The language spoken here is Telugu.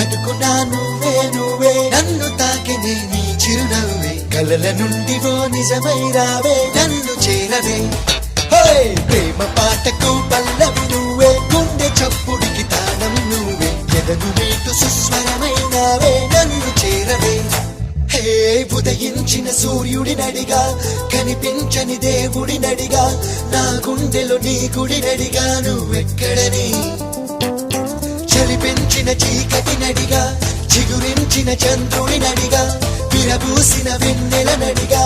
అనుకున్నా నువ్వే నువ్వే నన్ను తాకినే నీ చిరునవ్వే కలల నుండి ఓ నిజమై రావే నన్ను చేరవే ప్రేమ పాటకు పల్లవి నువ్వే గుండె చప్పుడికి తాళం నువ్వే ఎదను మీటు సుస్వరమైనావే నన్ను చేరవే ఉదయించిన సూర్యుడి నడిగా కనిపించని దేవుడి నడిగా నా గుండెలో నీ గుడి నడిగా నువ్వెక్కడని చలి పెంచిన చీకటి నడిగా చిగురించిన చంద్రుడి నడిగా విరబూసిన వెన్నెల నడిగా